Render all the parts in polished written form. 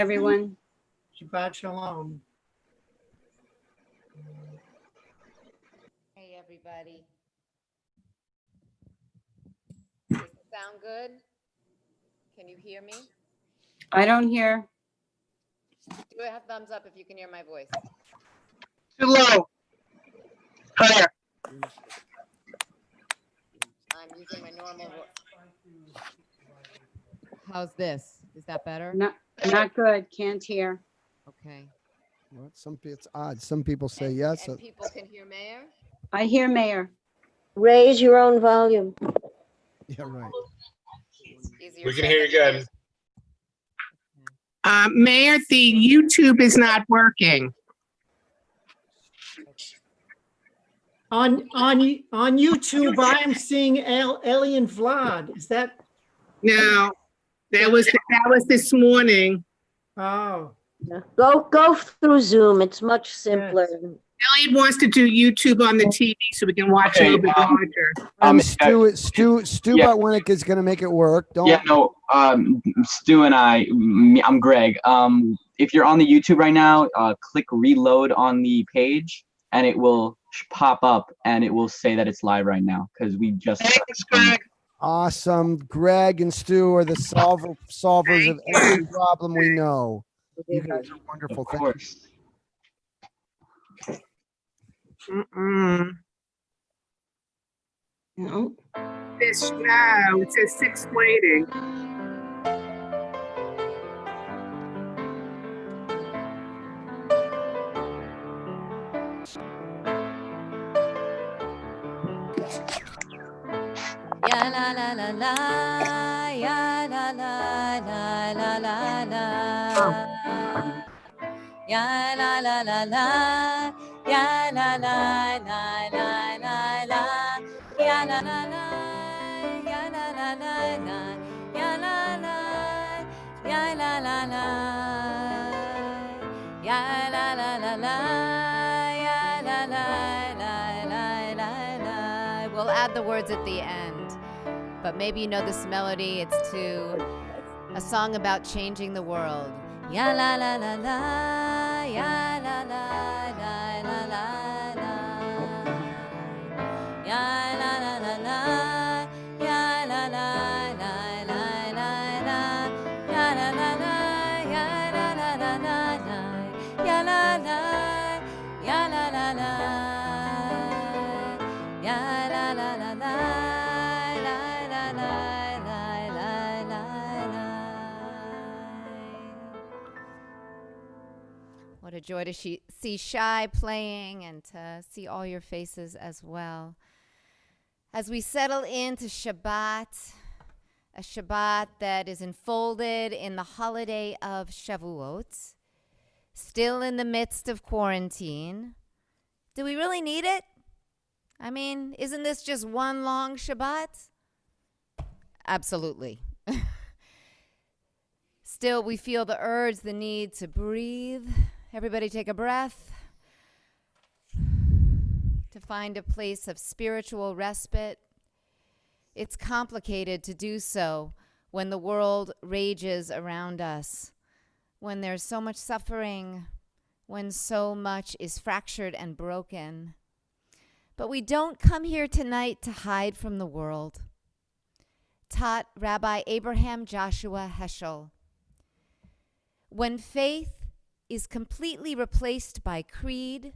everyone. Shabbat shalom. Hey, everybody. Does it sound good? Can you hear me? I don't hear. Do a thumbs up if you can hear my voice. Too low. Higher. I'm using my normal voice. How's this? Is that better? Not good. Can't hear. Okay. Well, it's odd. Some people say yes. And people can hear Mayor? I hear Mayor. Raise your own volume. Yeah, right. We can hear you good. Mayor, the YouTube is not working. On YouTube, I am seeing Ellie and Vlad. Is that? No, that was this morning. Oh, Go through Zoom. It's much simpler. Elliot wants to do YouTube on the TV so we can watch a little bit larger. Stu Botwinick is going to make it work. Stu and I'm Greg. If you're on the YouTube right now, click reload on the page and it will pop up and it will say that it's live right now because we just. Thanks, Greg. Awesome. Greg and Stu are the solvers of every problem we know. You guys are wonderful. Of course. No. This now it says 6 waiting. Ya la la la la, ya la la la la la la. Ya la la la la, ya la la la la la la. Ya la la la, ya la la la la, ya la la, ya la la la, ya la la la la, ya la la la la la la. We'll add the words at the end. But maybe you know this melody. It's to a song about changing the world. Ya la la la la, ya la la la la la la. Ya la la la la, ya la la la la la la. Ya la la la, ya la la la la la. Ya la la, ya la la la. Ya la la la la. What a joy to see Shy playing and to see all your faces as well. As we settle into Shabbat, a Shabbat that is enfolded in the holiday of Shavuot, still in the midst of quarantine. Do we really need it? I mean, isn't this just one long Shabbat? Absolutely. Still, we feel the urge, the need to breathe. Everybody take a breath. To find a place of spiritual respite. It's complicated to do so when the world rages around us, when there's so much suffering, when so much is fractured and broken. But we don't come here tonight to hide from the world. Taught Rabbi Abraham Joshua Heschel. When faith is completely replaced by creed,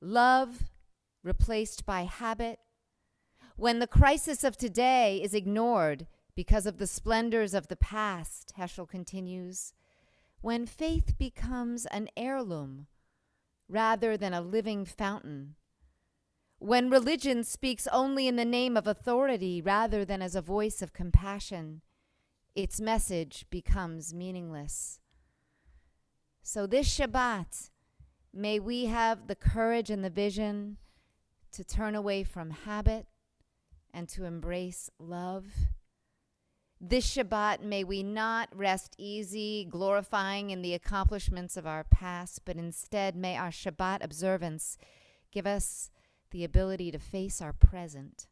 love replaced by habit, when the crisis of today is ignored because of the splendors of the past, Heschel continues, when faith becomes an heirloom rather than a living fountain, when religion speaks only in the name of authority rather than as a voice of compassion, its message becomes meaningless. So this Shabbat, may we have the courage and the vision to turn away from habit and to embrace love. This Shabbat, may we not rest easy, glorifying in the accomplishments of our past, but instead may our Shabbat observance give us the ability to face our present.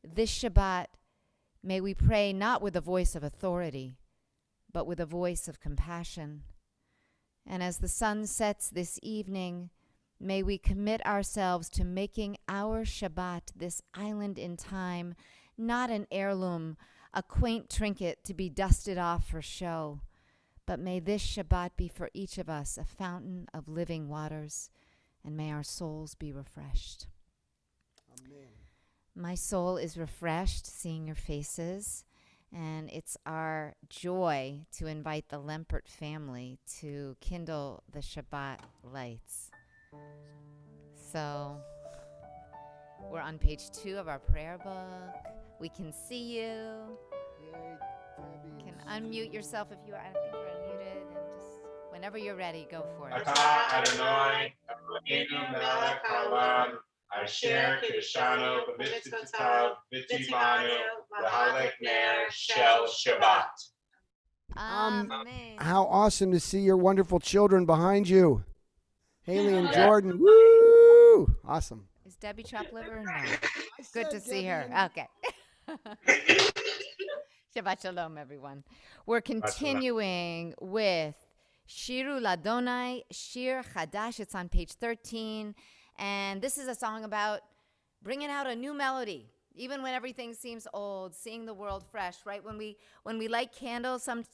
This Shabbat, may we pray not with a voice of authority, but with a voice of compassion. And as the sun sets this evening, may we commit ourselves to making our Shabbat, this island in time, not an heirloom, a quaint trinket to be dusted off for show, but may this Shabbat be for each of us a fountain of living waters, and may our souls be refreshed. Amen. My soul is refreshed seeing your faces, and it's our joy to invite the Lempert family to kindle the Shabbat lights. So we're on page 2 of our prayer book. We can see you. Yay, Debbie. You can unmute yourself if you are. I think you're unmuted. And just whenever you're ready, go for it. Atah Adonai, Eloheinu melech haolam, asher kiddushanu b'mitzvotav v'tivanu l'halek ner shel Shabbat. Amen. How awesome to see your wonderful children behind you. Haley and Yeah. Jordan. Woo! Awesome. Is Debbie chopped liver? No. Good to see her. Okay. Shabbat shalom, everyone. We're continuing with Shiru Ladonai, Shir Chadash. It's on page 13. And this is a song about bringing out a new melody, even when everything seems old, seeing the world fresh, right? When we light candles, some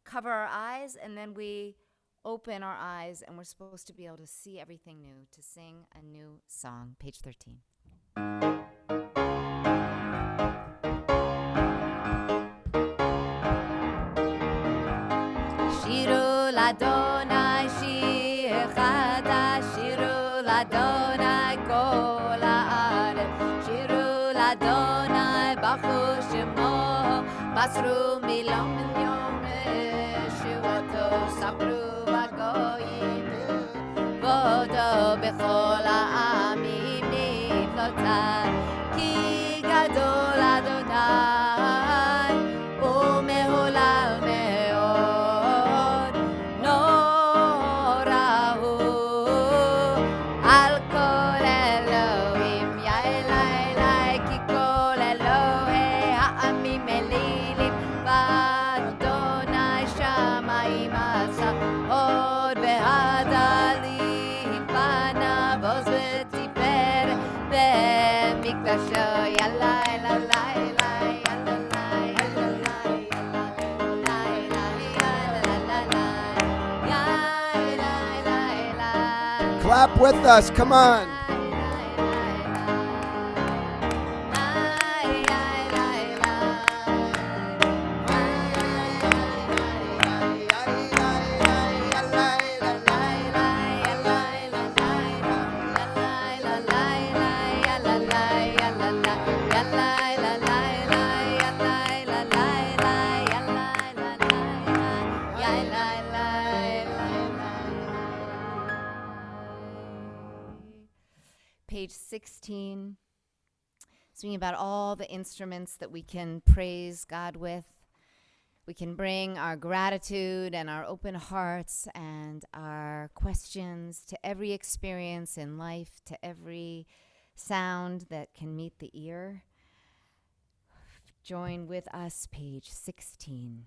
cover our eyes, and then we open our eyes, and we're supposed to be able to see everything new, to sing a new song. Page 13. Shiru Ladonai, Shir Chadash, Shiru Ladonai, Kol Haaretz, Shiru Ladonai, Baruch Shemo, Basru Milom Yom Shivoto, Sapru Bagoyim, Vodo Bechol Ha'amim Niflotai, Ki Gadol Adonai, U'Meholal Me'od, Norahu, Al Kol Elohim, Yaelai, Ki Kol Elohei Ha'amim Elilim, V'Adonai Shamayim Asa, Od Ve'Hadalim, Panav Oz V'Tiferet, Ve'Mikdasho, Yalai, Lalai, Lai, Yalalai, Yalalai, Yalalai, Yalalai, Yalalai. Clap with us. Come on. Page 16, speaking about all the instruments that we can praise God with. We can bring our gratitude and our open hearts and our questions to every experience in life, to every sound that can meet the ear. Join with us, page 16.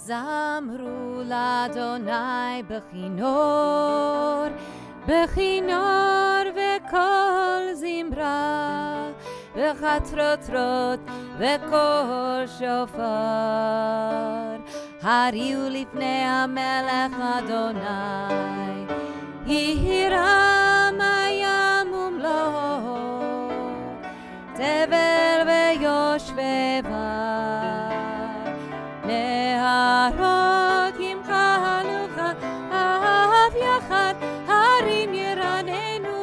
Zamru l'Adonai bechinor, bechinor v'kol zimra, v'chatrotrot v'kol shofar. Hariu lifnei hamelech Adonai, yihiram hayam umlo, tevel v'yoshveva. נהרות ימחלוך אף יחד הרים ירננו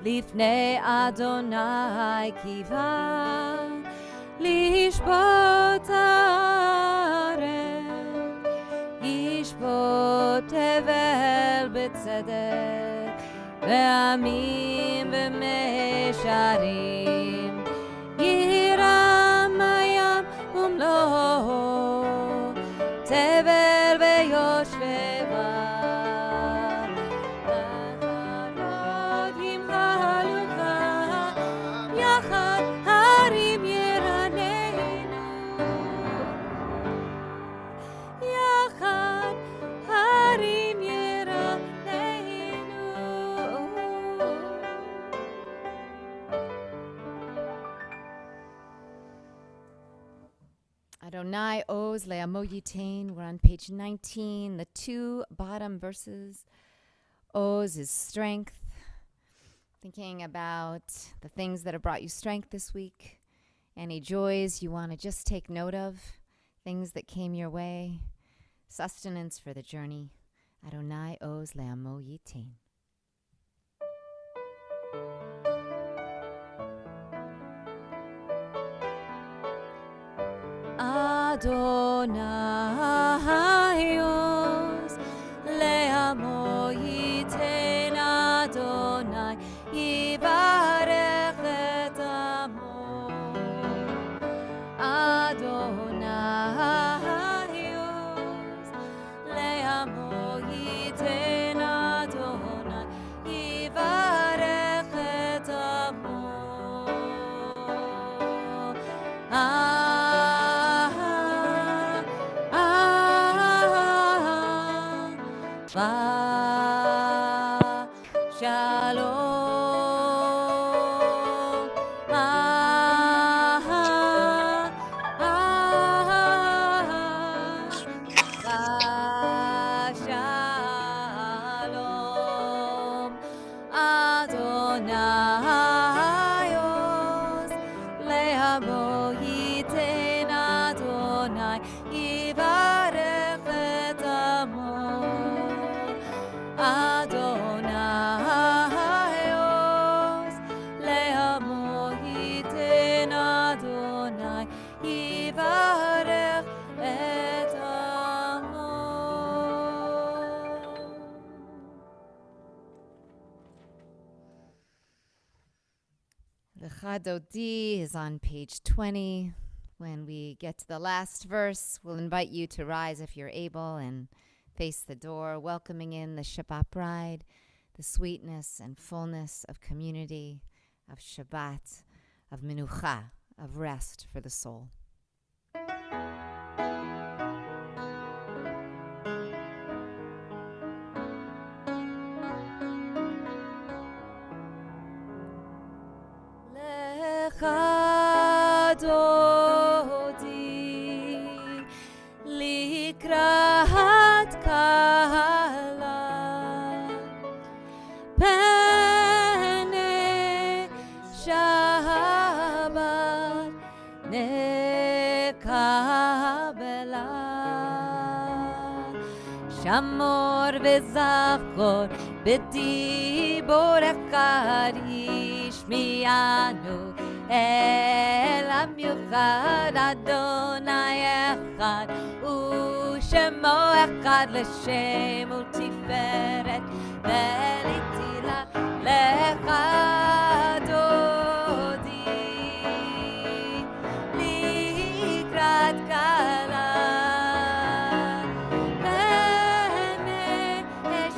לפני אדוני קיווה לשפוט הארץ ישפוט תבל בצדק ועמים ומשרים ירם הים ומלואו תבל ויושבבה Adonai Oz Le'amo Yitain. We're on page 19. The two bottom verses. Oz is strength. Thinking about the things that have brought you strength this week. Any joys you want to just take note of. Things that came your way. Sustenance for the journey. Adonai Oz Le'amo Yitain. Adonai Oz Le'amo Yitain. Adonai Yivarech et amo. Adonai Oz Le'amo Yitain. Adonai Yivarech et amo. Shalom. Shalom. Adonai Oz Le'amo Yitain. Adonai Yivarech et amo. Adonai Oz Le'amo Yitain. Adonai Yivarech et amo. The Chadodi is on page 20. When we get to the last verse, we'll invite you to rise if you're able and face the door, welcoming in the Shabbat bride, the sweetness and fullness of community, of Shabbat, of Menucha, of rest for the soul. Lecha Dodi Likrat Kala Pene Shabbat Nekabela Shamor V'Zachor B'Dibor Echad Yishmianu El Amiuchad Adonai Echad U'Shemo Echad L'Shem U'Tiferet Ve'Litila Lecha Dodi Likrat Kala Pene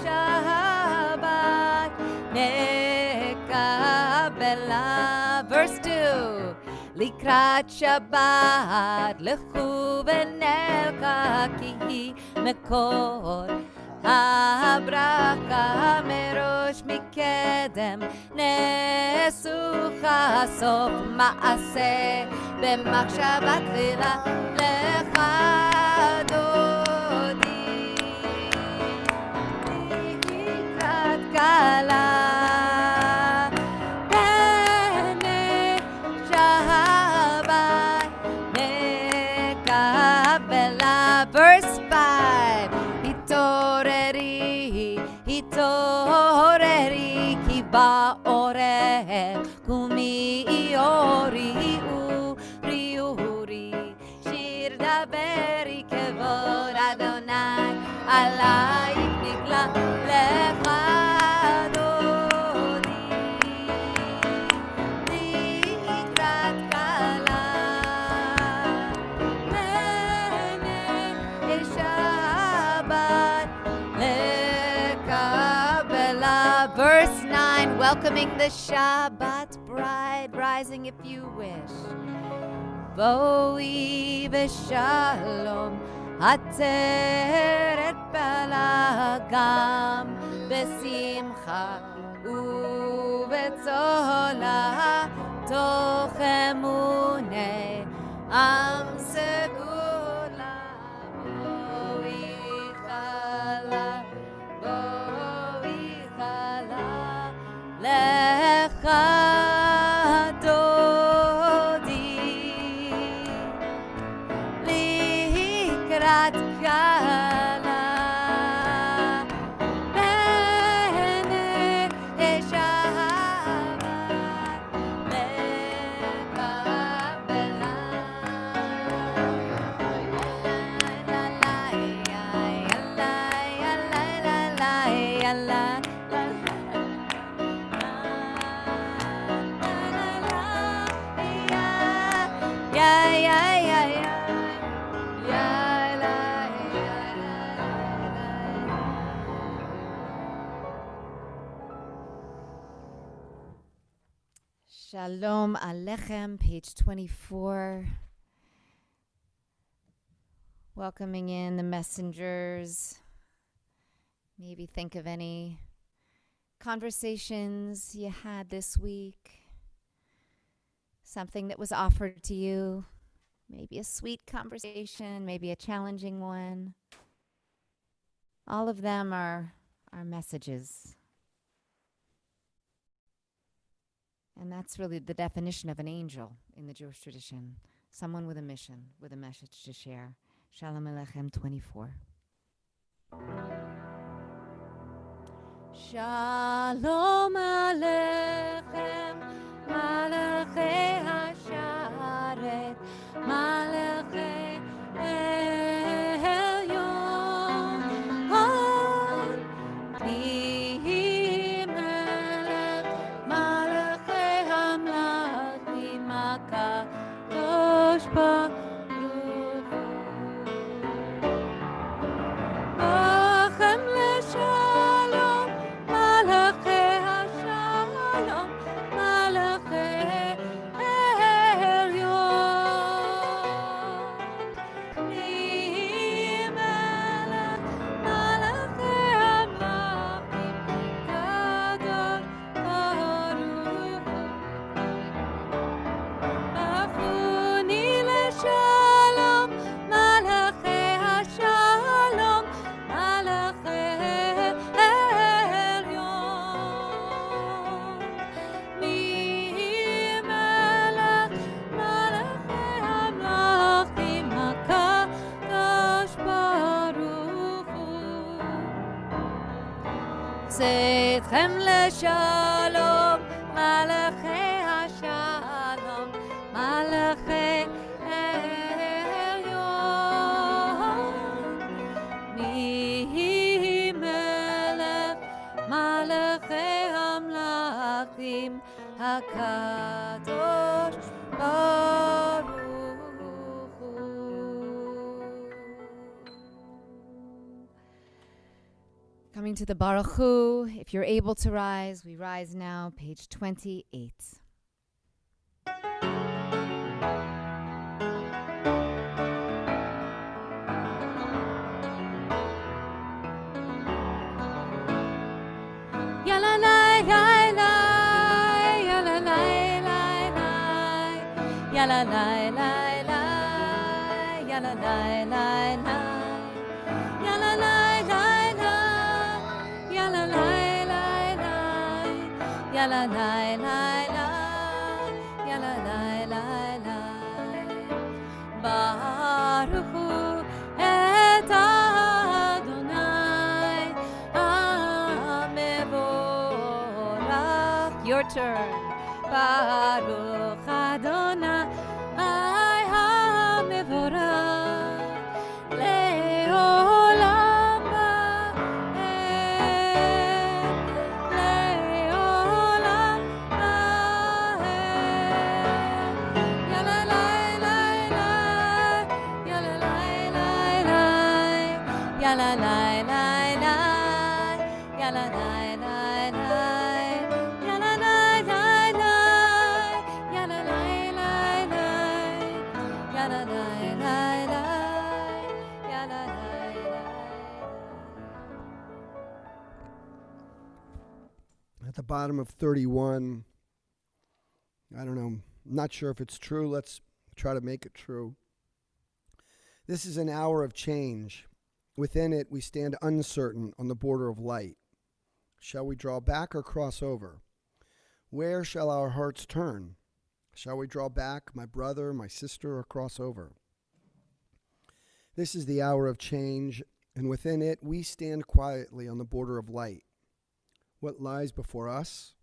Shabbat Nekabela. Verse 2. Likrat Shabbat lechu v'nelcha ki hi mekor habraka merosh mikedem nesucha sof maaseh b'machshavat tefila lecha dodi likrat kala. Verse 5. Hitoreri ki ba'oreh kumi ori uri shir daberi kevod Adonai alai nikla lecha dodi likrat kala Shabbat lekabela. Verse 9, welcoming the Shabbat bride, rising if you wish. Boi v'shalom ateret balagam besimcha uvetzola toch emunei am segur לך דודי לקראת כלה Shalom Alechem, page 24. Welcoming in the messengers. Maybe think of any conversations you had this week. Something that was offered to you. Maybe a sweet conversation, maybe a challenging one. All of them are messages. And that's really the definition of an angel in the Jewish tradition. Someone with a mission, with a message to share. Shalom Alechem 24. Shalom Alechem, Malachei Hasharet, Malachei Elyon. צאתכם לשלום, מלאכי השלום, מלאכי עליון. מי מלך מלאכי המלכים, הקדוש ברוך הוא. Coming to the Baruch Hu, if you're able to rise, we rise now, page 28. Yalla lai lai lai, yalla lai lai lai, yalla lai lai lai, yalla lai lai lai, yalla lai lai lai, yalla lai lai lai, yalla lai lai lai, yalla lai lai lai. Baruch Hu et Adonai HaMevorach. Your turn. Baruch Adonai HaMevorach le'olam va'ed, le'olam va'ed. Yalla lai lai lai, yalla lai lai lai, yalla lai lai lai, yalla lai lai lai, yalla lai lai lai, yalla lai lai lai, yalla lai lai lai, yalla lai lai. At the bottom of 31, I don't know, I'm not sure if it's true. Let's try to make it true. This is an hour of change. Within it, we stand uncertain on the border of light. Shall we draw back or cross over? Where shall our hearts turn? Shall we draw back, my brother, my sister, or cross over? This is the hour of change, and within it we stand quietly on the border of light. What lies before us?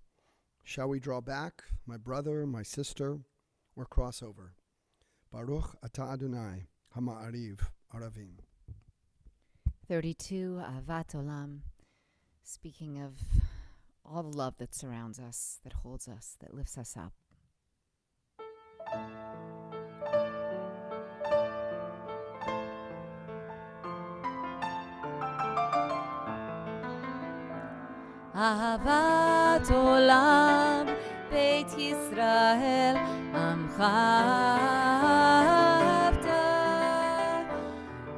Shall we draw back, my brother, my sister, or cross over? Baruch atah Adonai, hama'ariv, aravim. 32, Avat Olam, speaking of all the love that surrounds us, that holds us, that lifts us up. Ahavat Olam, Beit Yisrael, Amcha Ahavta,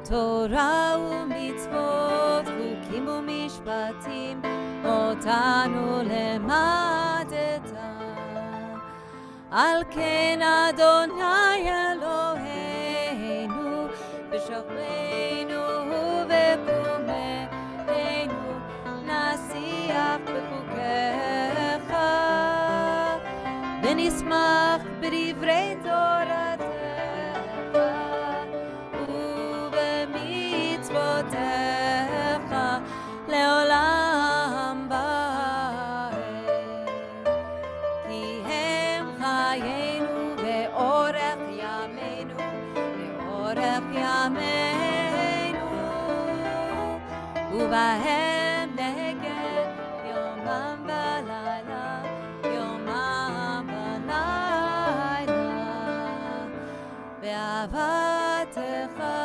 Torah u'mitzvot, chukim u'mishpatim, otanu lemadeta. Al ken Adonai Eloheinu, b'shachreinu u'bekumeinu, nasiach b'chukecha, v'nismach b'divrei toratecha, u'b'mitzvotecha, le'olam ba'ed. Ki hem chayenu ve'orech yameinu, ve'orech yameinu, u'bahem neged yomam v'layla, yomam v'layla, ve'avatecha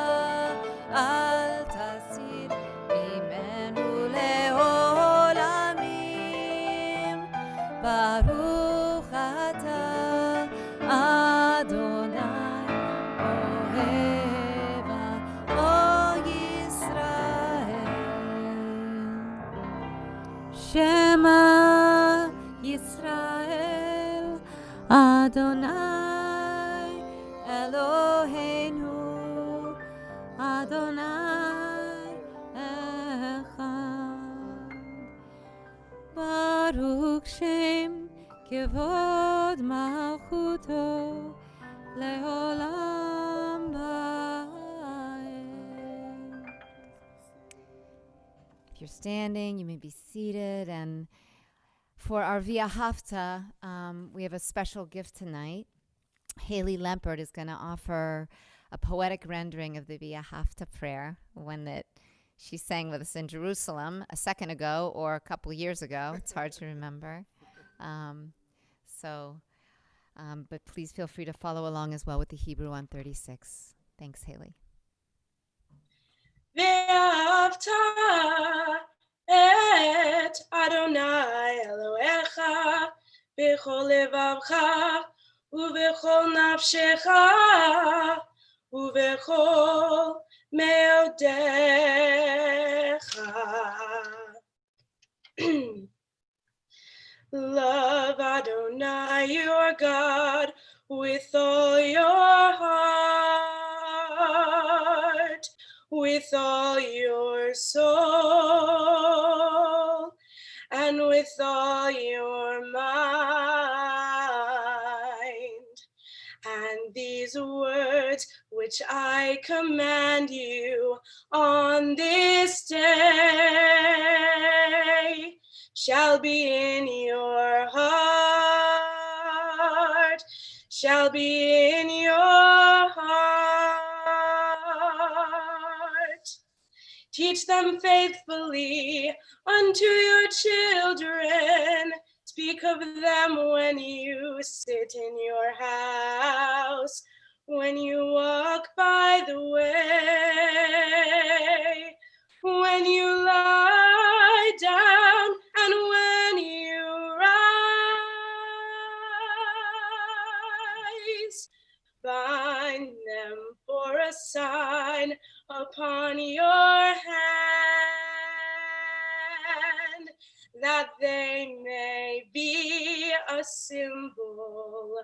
al tasir mimenu le'olamim. Baruch atah Adonai oheva o Yisrael. Shema Yisrael Adonai Eloheinu Adonai Echad. Baruch Shem Kevod Malchuto Leolam Ba'ed. If you're standing, you may be seated. And for our Via Hafta, we have a special gift tonight. Haley Lempert is going to offer a poetic rendering of the Via Hafta prayer, one that she sang with us in Jerusalem a second ago or a couple years ago. It's hard to remember. But please feel free to follow along as well with the Hebrew 136. Thanks, Haley. ואהבת את אדוני אלוהיך בכל לבבך ובכל נפשך ובכל מאודיך. Love Adonai your God with all your heart, with all your soul, and with all your mind. And these words which I command you on this day shall be in your heart, shall be in your heart. Teach them faithfully unto your children. Speak of them when you sit in your house, when you walk by the way, when you lie down, and when you rise. Bind them for a sign upon your hand, that they may be a symbol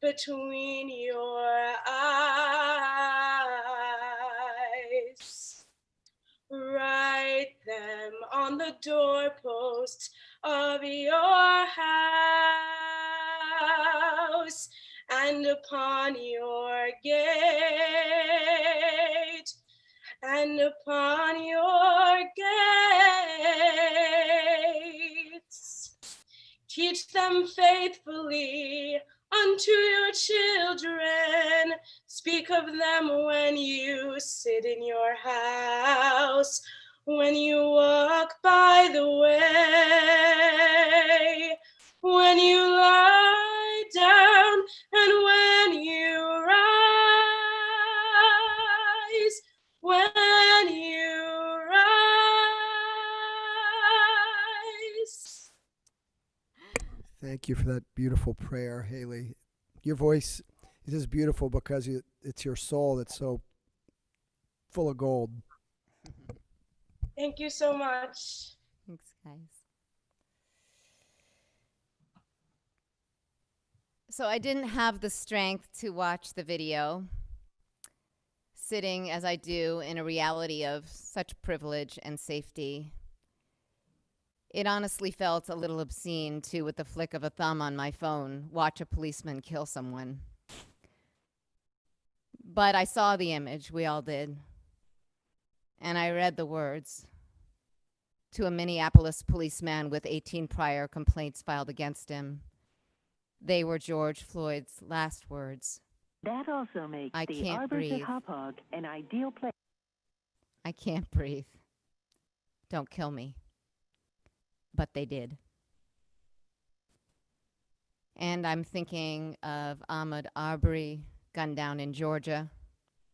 between your eyes. Write them on the doorposts of your house and upon your gate, and upon your gates. Teach them faithfully unto your children. Speak of them when you sit in your house, when you walk by the way, when you lie down, and when you rise, when you rise. Thank you for that beautiful prayer, Haley. Your voice is just beautiful because it's your soul that's so full of gold. Thank you so much. Thanks, guys. So I didn't have the strength to watch the video, sitting as I do in a reality of such privilege and safety. It honestly felt a little obscene to, with the flick of a thumb on my phone, watch a policeman kill someone. But I saw the image, we all did. And I read the words to a Minneapolis policeman with 18 prior complaints filed against him. They were George Floyd's last words. That also makes I the can't Arbors breathe. at Hop Hog an ideal place. I can't breathe. Don't kill me. But they did. And I'm thinking of Ahmaud Arbery, gunned down in Georgia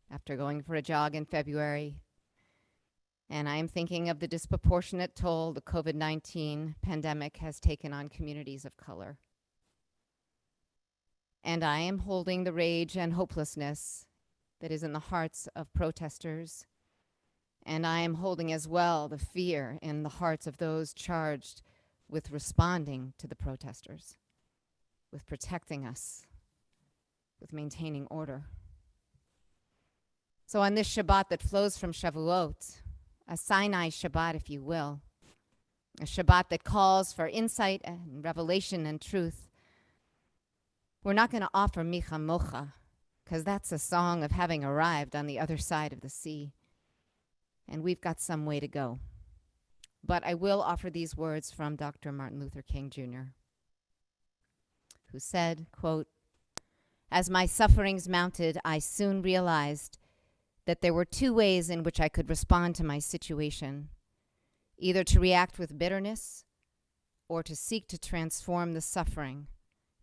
after going for a jog in February. And I'm thinking of the disproportionate toll the COVID-19 pandemic has taken on communities of color. And I am holding the rage and hopelessness that is in the hearts of protesters. And I am holding as well the fear in the hearts of those charged with responding to the protesters, with protecting us, with maintaining order. So on this Shabbat that flows from Shavuot, a Sinai Shabbat, if you will, a Shabbat that calls for insight and revelation and truth, we're not going to offer Micha Mocha, because that's a song of having arrived on the other side of the sea. And we've got some way to go. But I will offer these words from Dr. Martin Luther King Jr., who said, quote, "As my sufferings mounted, I soon realized that there were two ways in which I could respond to my situation, either to react with bitterness or to seek to transform the suffering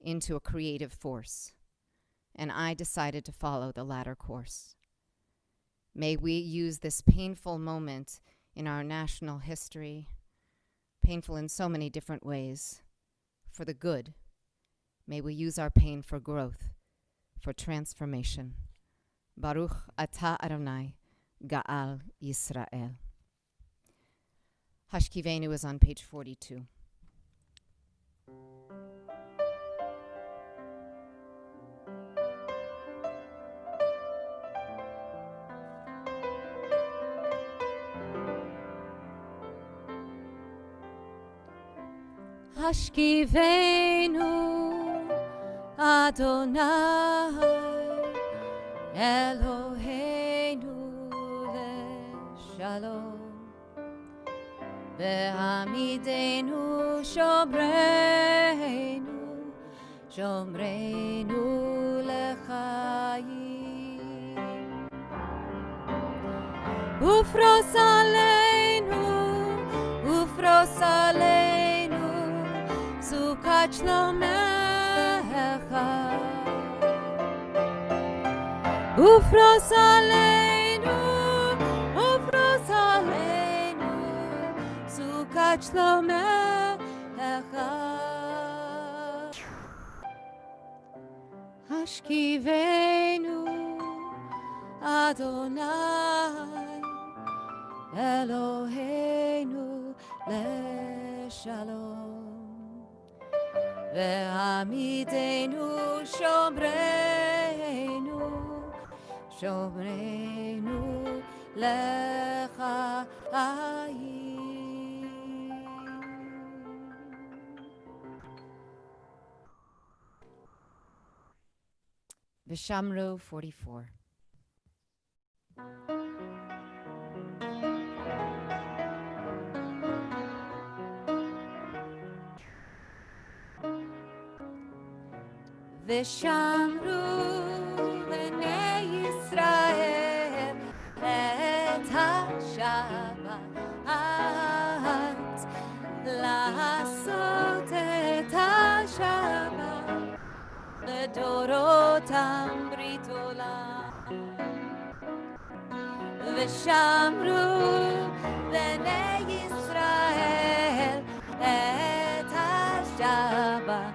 into a creative force. And I decided to follow the latter course. May we use this painful moment in our national history, painful in so many different ways, for the good. May we use our pain for growth, for transformation. Baruch atah Adonai, Ga'al Yisrael." Hashkivenu is on page 42. Hashkivenu Adonai Eloheinu leshalom Ve'amidenu shomreinu lechayim Ufros aleinu Sukat shlomecha Ufros aleinu Sukat shlomecha Hashkivenu Adonai Eloheinu leshalom Ve'amidenu shomreinu lechayim. Vishamru 44. Vishamru b'nei Yisrael et ha-Shabbat la'asot et ha-Shabbat לדורותם ברית עולם. ושמרו בני ישראל את השבת,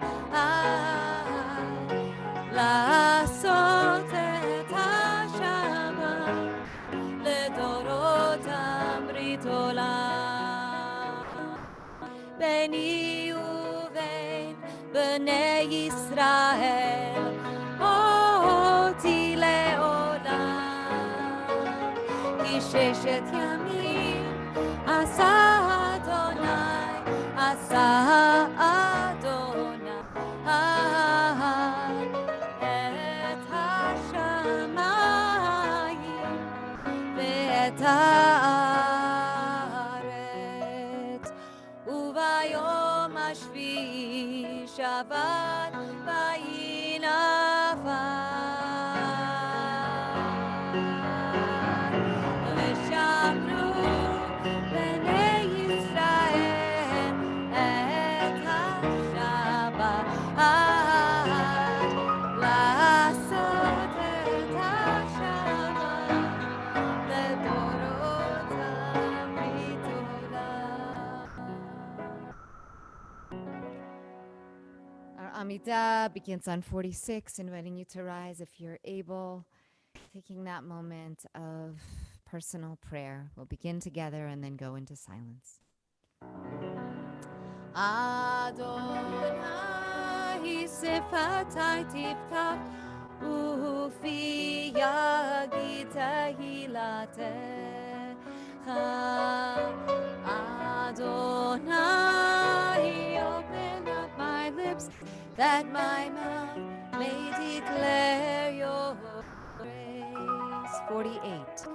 לעשות את השבת לדורותם ברית עולם. ביני ובין בני ישראל אותי לעולם, כי ששת ימים עשה אדוני, עשה אדוני את השמיים ואת הארץ, וביום השביעי שבת וינפל. ושמרו בני ישראל את השבת, לעשות את השבת לדורותם ברית עולם. Our Amidah begins on 46, inviting you to rise if you're able, taking that moment of personal prayer. We'll begin together and then go into silence. Adonai sifatai tiftach ufi yagid tehilatecha. Adonai, open up my lips that my mouth may declare your praise. 48.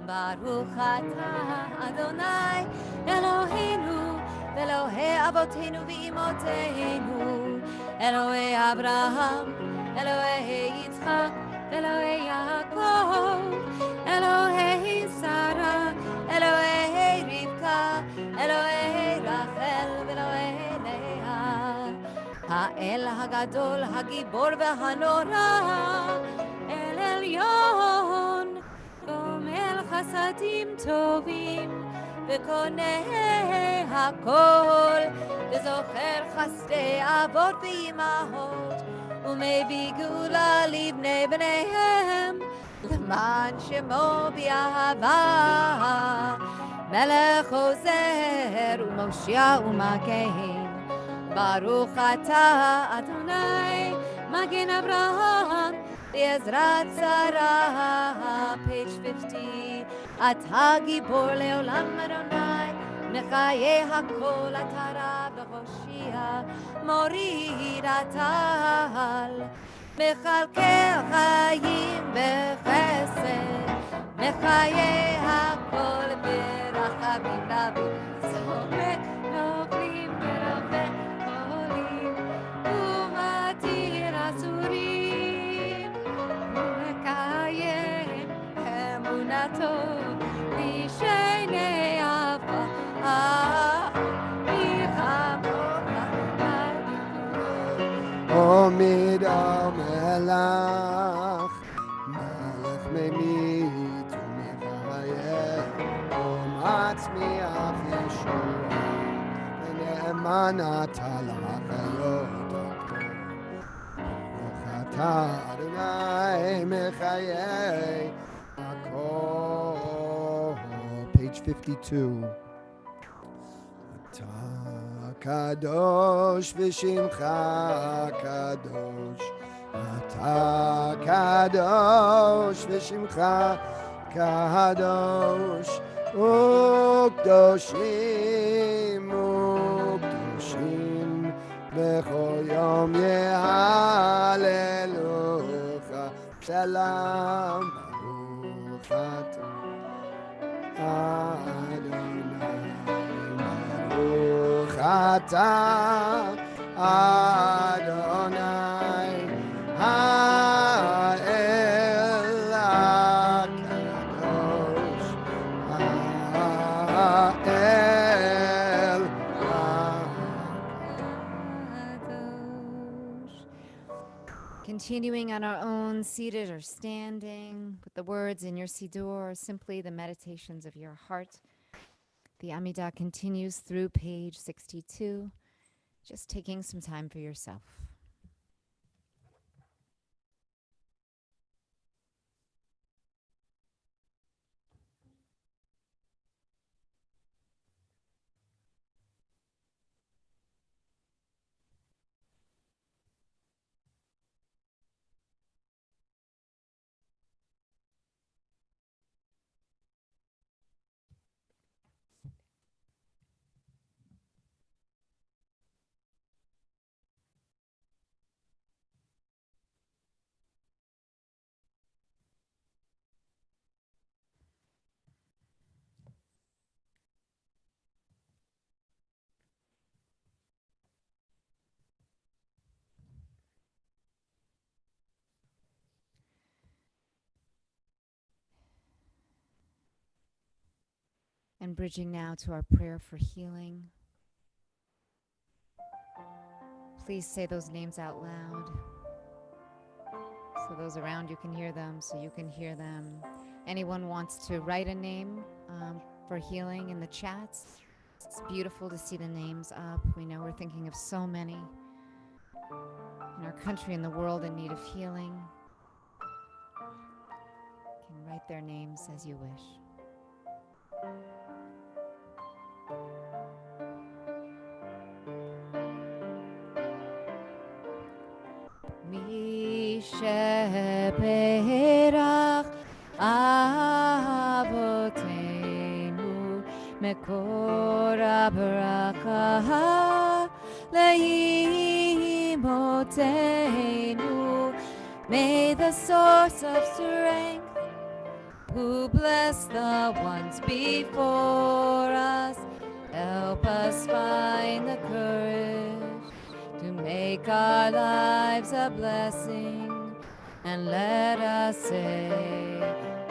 Baruch atah Adonai Eloheinu Elohei Avotenu v'Imotenu, Elohei Abraham, Elohei Yitzchak, Elohei Yaakov, Elohei Sarah, Elohei Rivka, Elohei Rachel, Elohei Leah, Ha'el Hagadol, Hagibor v'Hanora, El Elyon, Gomel Chasadim Tovim, וקונה הכל, וזוכר חסדי אבות ואימהות, ומביא גאולה לבני בניהם, למען שמו באהבה, מלך עוזר ומושיע ומגן. ברוך אתה אדוני מגן אברהם בעזרת שרה. page 50. אתה גיבור לעולם אדוני, מחיי הכל אתה רב והושיע, מוריד הטל, מכלכל חיים בחסד, מחיי הכל ברחמים רבים, סומק נופלים ורבה חולים, ומתיר אסורים, ומקיים אמונתו לשני אהבה, עומד המלך, מלך ממית ומחיה, ומצמיח ישועה, ונאמן אתה לחיות הכל. ברוך אתה אדוני מחיי הכל. page 52. אתה קדוש ושמך קדוש, אתה קדוש ושמך קדוש, וקדושים וקדושים בכל יום יהללוך, Selam, Baruch Ata Adonai, Baruch Ata Adonai, Ha'el HaKadosh, Ha'el Continuing on our own, seated or standing, with the words in your Siddur or simply the meditations of your heart. The Amidah continues through page 62, just taking some time for yourself. And bridging now to our prayer for healing. Please say those names out loud, so those around you can hear them, so you can hear them. Anyone wants to write a name for healing in the chats? It's beautiful to see the names up. We know we're thinking of so many in our country and the world in need of healing. You can write their names as you wish. Mi sheberach avotenu mekor habaraka leimotenu. May the source of strength, who bless the ones before us, help us find the courage to make our lives a blessing, and let us say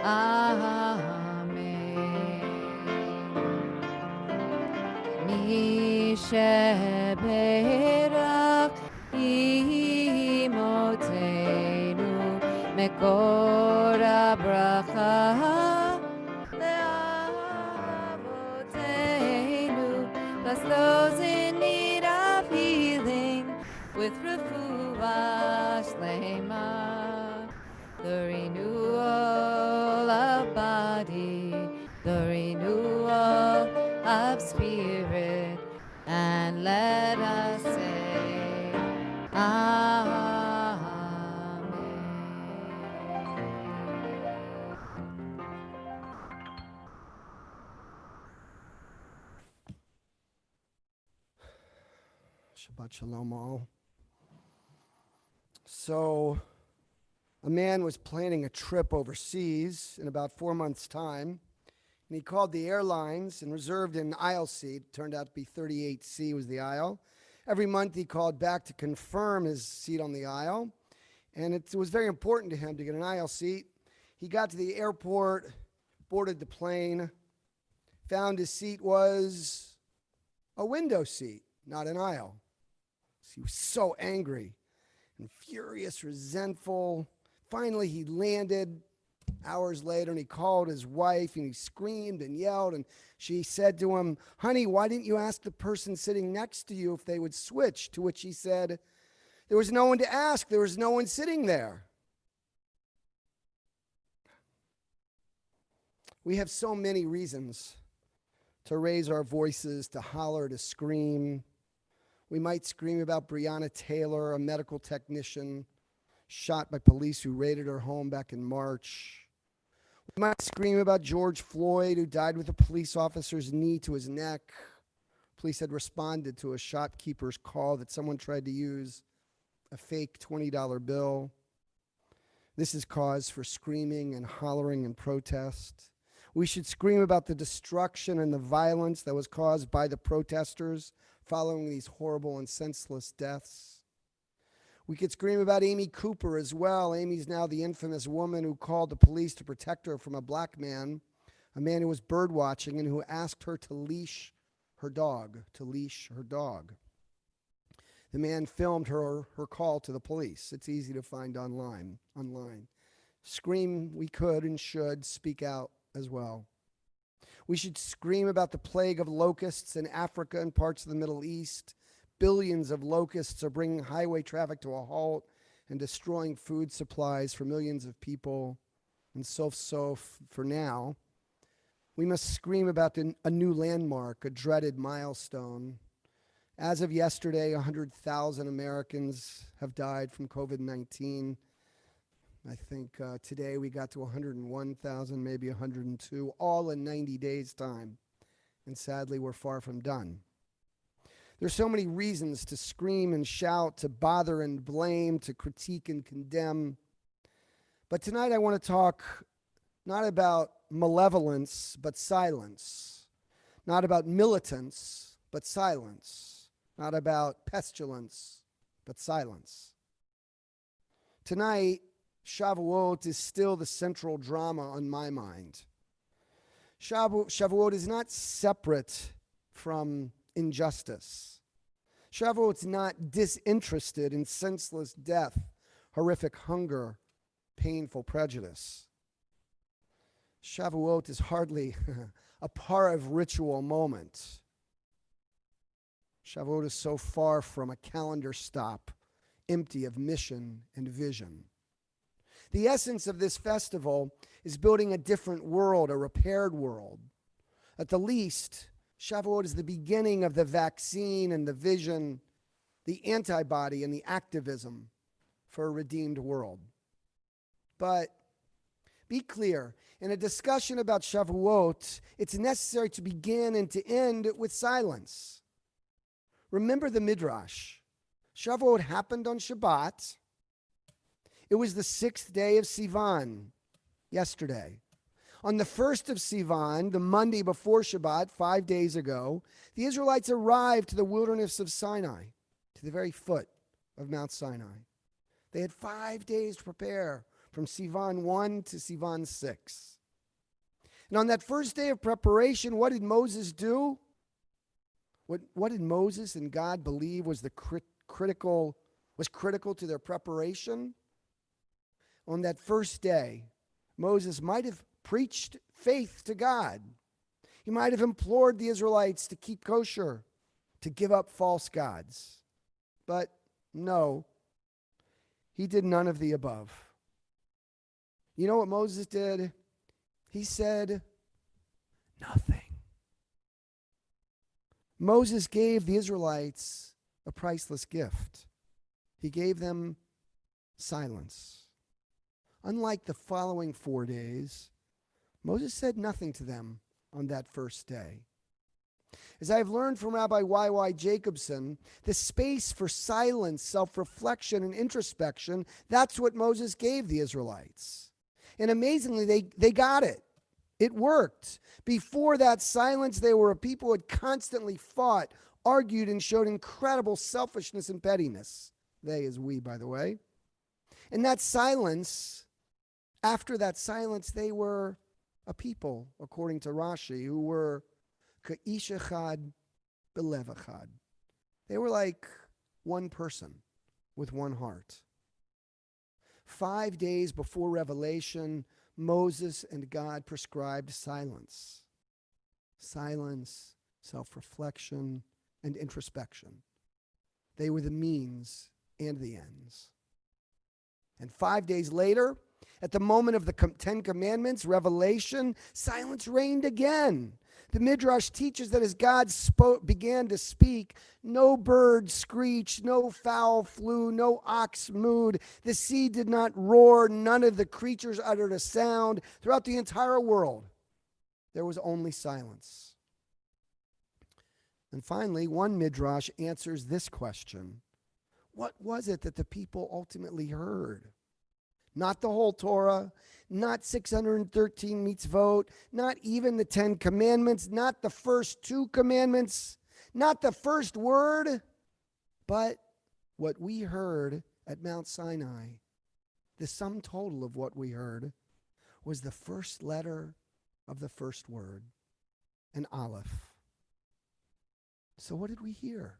Amen. Mi sheberach imotenu mekor habracha leavotenu. Bless those in need of healing with refuah shlema, the renewal of body, the renewal of spirit, and let us say Amen. Shabbat shalom all. So, a man was planning a trip overseas in about 4 months' time, and he called the airlines and reserved an aisle seat. Turned out to be 38C was the aisle. Every month he called back to confirm his seat on the aisle, and it was very important to him to get an aisle seat. He got to the airport, boarded the plane, found his seat was a window seat, not an aisle. So he was so angry and furious, resentful. Finally, he landed hours later, and he called his wife, and he screamed and yelled, and she said to him, "Honey, why didn't you ask the person sitting next to you if they would switch?" To which he said, "There was no one to ask. There was no one sitting there." We have so many reasons to raise our voices, to holler, to scream. We might scream about Breonna Taylor, a medical technician shot by police who raided her home back in March. We might scream about George Floyd, who died with a police officer's knee to his neck. Police had responded to a shopkeeper's call that someone tried to use a fake $20 bill. This is cause for screaming and hollering and protest. We should scream about the destruction and the violence that was caused by the protesters following these horrible and senseless deaths. We could scream about Amy Cooper as well. Amy's now the infamous woman who called the police to protect her from a black man, a man who was bird watching and who asked her to leash her dog, The man filmed her call to the police. It's easy to find online. Scream we could and should speak out as well. We should scream about the plague of locusts in Africa and parts of the Middle East. Billions of locusts are bringing highway traffic to a halt and destroying food supplies for millions of people. And so for now, we must scream about a new landmark, a dreaded milestone. As of yesterday, 100,000 Americans have died from COVID-19. I think today we got to 101,000, maybe 102, all in 90 days' time. And sadly, we're far from done. There's so many reasons to scream and shout, to bother and blame, to critique and condemn. But tonight I want to talk not about malevolence, but silence. Not about militance, but silence. Not about pestilence, but silence. Tonight, Shavuot is still the central drama on my mind. Shavuot is not separate from injustice. Shavuot's not disinterested in senseless death, horrific hunger, painful prejudice. Shavuot is hardly a Parav ritual moment. Shavuot is so far from a calendar stop, empty of mission and vision. The essence of this festival is building a different world, a repaired world. At the least, Shavuot is the beginning of the vaccine and the vision, the antibody and the activism for a redeemed world. But be clear, in a discussion about Shavuot, it's necessary to begin and to end with silence. Remember the Midrash. Shavuot happened on Shabbat. It was the 6th day of Sivan, yesterday. On the 1st of Sivan, the Monday before Shabbat, 5 days ago, the Israelites arrived to the wilderness of Sinai, to the very foot of Mount Sinai. They had 5 days to prepare, from Sivan 1 to Sivan 6. And on that first day of preparation, what did Moses do? What did Moses and God believe was critical to their preparation? On that first day, Moses might have preached faith to God. He might have implored the Israelites to keep kosher, to give up false gods. But no, he did none of the above. You know what Moses did? He said nothing. Moses gave the Israelites a priceless gift. He gave them silence. Unlike the following 4 days, Moses said nothing to them on that first day. As I've learned from Rabbi Y.Y. Jacobson, the space for silence, self-reflection, and introspection, that's what Moses gave the Israelites. And amazingly, they got it. It worked. Before that silence, they were a people who had constantly fought, argued, and showed incredible selfishness and pettiness. They is we, by the way. And that silence, after that silence, they were a people, according to Rashi, who were ka'ish echad belev echad. They were like one person with one heart. 5 days before Revelation, Moses and God prescribed silence. Silence, self-reflection, and introspection. They were the means and the ends. And 5 days later, at the moment of the 10 Commandments, Revelation, silence reigned again. The Midrash teaches that as God began to speak, no bird screeched, no fowl flew, no ox mooed. The sea did not roar. None of the creatures uttered a sound. Throughout the entire world, there was only silence. And finally, one Midrash answers this question. What was it that the people ultimately heard? not the whole Torah, not 613 mitzvot, not even the 10 commandments, not the first 2 commandments, not the first word, but what we heard at Mount Sinai. The sum total of what we heard was the first letter of the first word, an aleph. So what did we hear?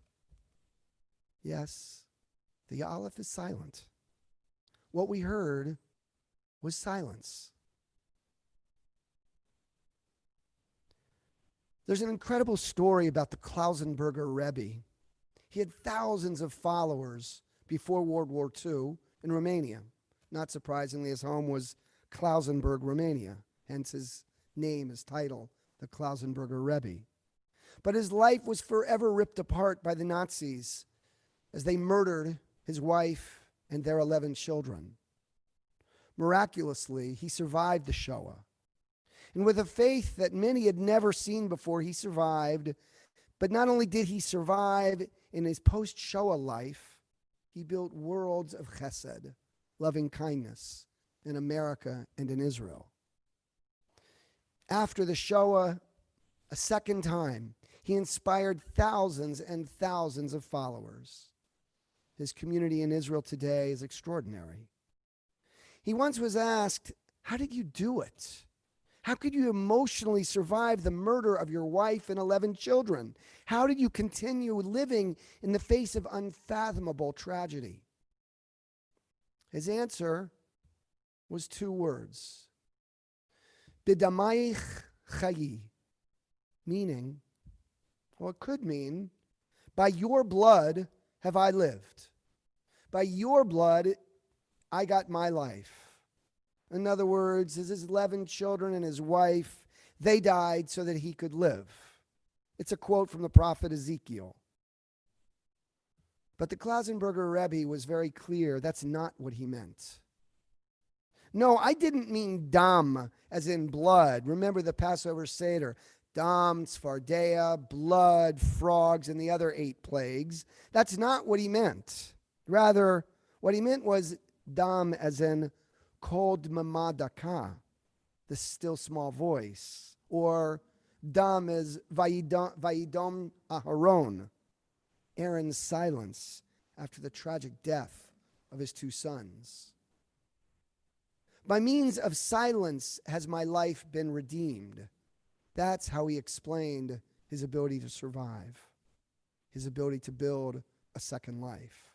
Yes, the aleph is silent. What we heard was silence. There's an incredible story about the Klausenberger Rebbe. He had thousands of followers before World War II in Romania. Not surprisingly, his home was Klausenberg, Romania, hence his name, his title, the Klausenberger Rebbe. But his life was forever ripped apart by the Nazis as they murdered his wife and their 11 children. Miraculously, he survived the Shoah. And with a faith that many had never seen before, he survived. But not only did he survive in his post-Shoah life, he built worlds of chesed, loving kindness, in America and in Israel. After the Shoah, a second time, he inspired thousands and thousands of followers. His community in Israel today is extraordinary. He once was asked, how did you do it? How could you emotionally survive the murder of your wife and 11 children? How did you continue living in the face of unfathomable tragedy? His answer was 2 words. Bidamayich chayi, meaning, well, it could mean, by your blood have I lived. By your blood, I got my life. In other words, his 11 children and his wife, they died so that he could live. It's a quote from the prophet Ezekiel. But the Klausenberger Rebbe was very clear that's not what he meant. No, I didn't mean dam, as in blood. Remember the Passover Seder. Dam, tzfardea, blood, frogs, and the other 8 plagues. That's not what he meant. Rather, what he meant was dam, as in kol dmama daka, the still small voice. Or dam as vayidom Aharon, Aaron's silence after the tragic death of his 2 sons. By means of silence has my life been redeemed. That's how he explained his ability to survive, his ability to build a second life.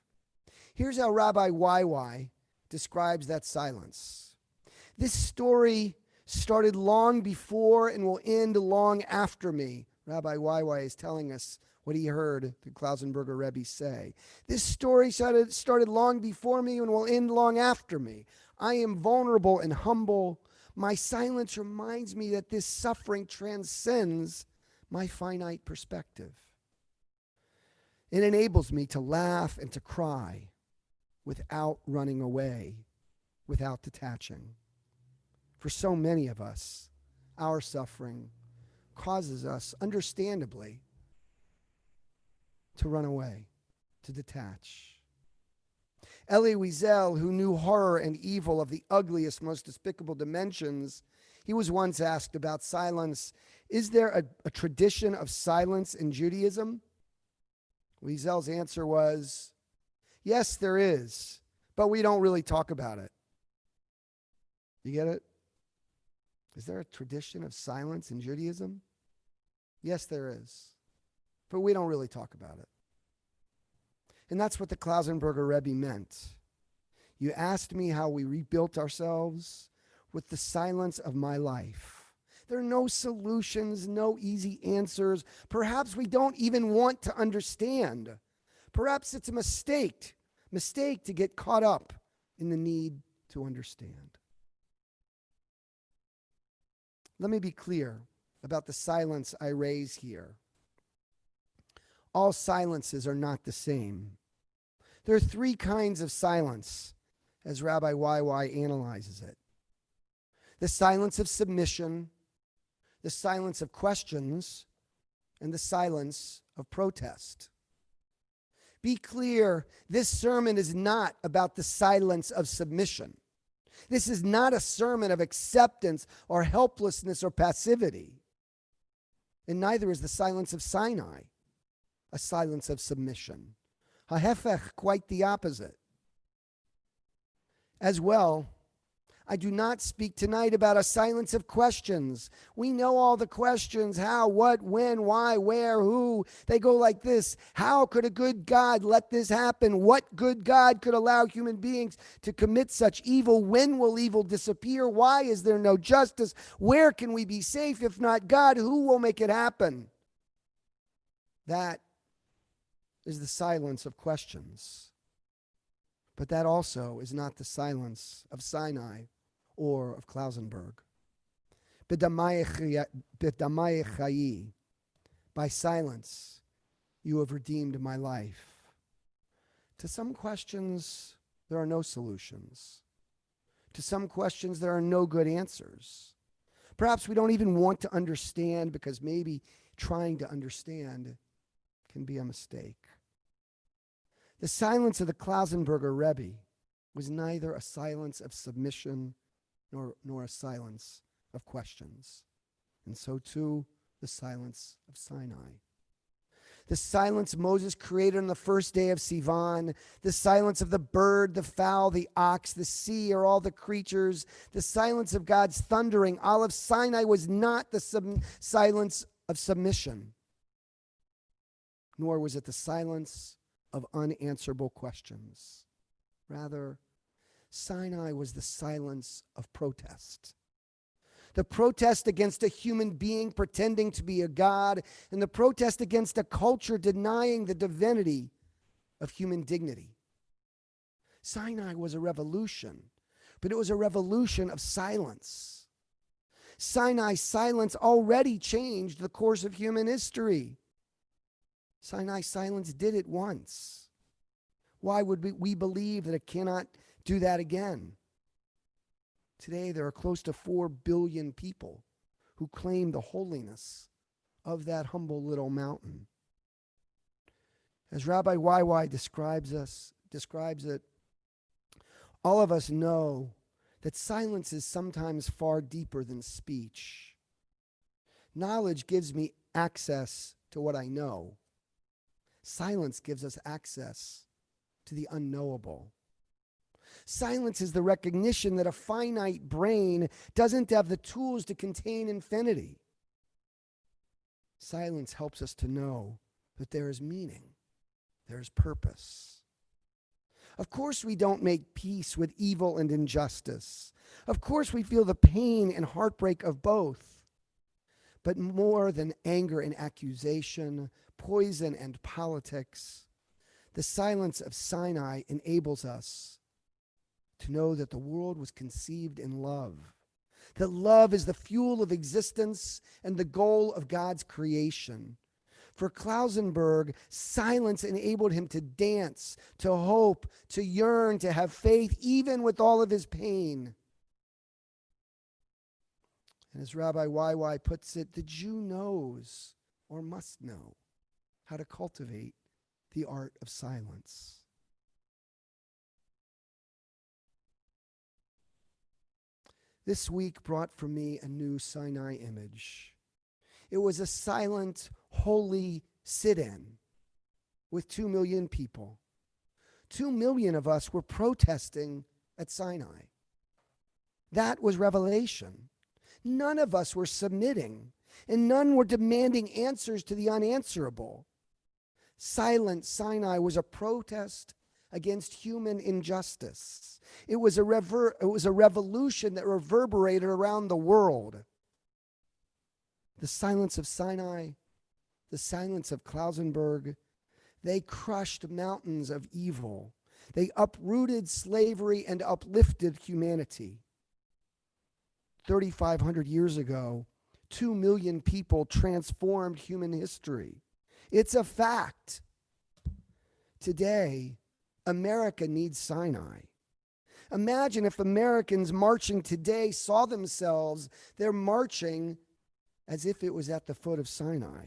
Here's how Rabbi YY describes that silence. This story started long before and will end long after me. Rabbi YY is telling us what he heard the Klausenberger Rebbe say. This story started long before me and will end long after me. I am vulnerable and humble. My silence reminds me that this suffering transcends my finite perspective. It enables me to laugh and to cry without running away, without detaching. For so many of us, our suffering causes us, understandably, to run away, to detach. Elie Wiesel, who knew horror and evil of the ugliest, most despicable dimensions, he was once asked about silence. Is there a tradition of silence in Judaism? Wiesel's answer was, yes, there is, but we don't really talk about it. You get it? Is there a tradition of silence in Judaism? Yes, there is, but we don't really talk about it. And that's what the Klausenberger Rebbe meant. You asked me how we rebuilt ourselves with the silence of my life. There are no solutions, no easy answers. Perhaps we don't even want to understand. Perhaps it's a mistake to get caught up in the need to understand. Let me be clear about the silence I raise here. All silences are not the same. There are 3 kinds of silence, as Rabbi YY analyzes it. The silence of submission, the silence of questions, and the silence of protest. Be clear, this sermon is not about the silence of submission. This is not a sermon of acceptance or helplessness or passivity. And neither is the silence of Sinai a silence of submission. Hahefech, quite the opposite. As well, I do not speak tonight about a silence of questions. We know all the questions: how, what, when, why, where, who. They go like this: how could a good God let this happen? What good God could allow human beings to commit such evil? When will evil disappear? Why is there no justice? Where can we be safe if not God? Who will make it happen? That is the silence of questions. But that also is not the silence of Sinai or of Klausenberg. B'damayech chayi, by silence, you have redeemed my life. To some questions, there are no solutions. To some questions, there are no good answers. Perhaps we don't even want to understand, because maybe trying to understand can be a mistake. The silence of the Klausenberger Rebbe was neither a silence of submission nor a silence of questions. And so too, the silence of Sinai. The silence Moses created on the first day of Sivan, the silence of the bird, the fowl, the ox, the sea, or all the creatures, the silence of God's thundering. All of Sinai was not the silence of submission, nor was it the silence of unanswerable questions. Rather, Sinai was the silence of protest. The protest against a human being pretending to be a god, and the protest against a culture denying the divinity of human dignity. Sinai was a revolution, but it was a revolution of silence. Sinai's silence already changed the course of human history. Sinai's silence did it once. Why would we believe that it cannot do that again? Today, there are close to 4 billion people who claim the holiness of that humble little mountain. As Rabbi YY describes it, all of us know that silence is sometimes far deeper than speech. Knowledge gives me access to what I know. Silence gives us access to the unknowable. Silence is the recognition that a finite brain doesn't have the tools to contain infinity. Silence helps us to know that there is meaning, there is purpose. Of course, we don't make peace with evil and injustice. Of course, we feel the pain and heartbreak of both. But more than anger and accusation, poison and politics, the silence of Sinai enables us to know that the world was conceived in love, that love is the fuel of existence and the goal of God's creation. For Klausenberg, silence enabled him to dance, to hope, to yearn, to have faith, even with all of his pain. And as Rabbi YY puts it, the Jew knows or must know how to cultivate the art of silence. This week brought for me a new Sinai image. It was a silent, holy sit-in with 2 million people. 2 million of us were protesting at Sinai. That was revelation. None of us were submitting, and none were demanding answers to the unanswerable. Silent Sinai was a protest against human injustice. It was a revolution that reverberated around the world. The silence of Sinai, the silence of Klausenberg, they crushed mountains of evil. They uprooted slavery and uplifted humanity. 3,500 years ago, 2 million people transformed human history. It's a fact. Today, America needs Sinai. Imagine if Americans marching today saw themselves, they're marching as if it was at the foot of Sinai.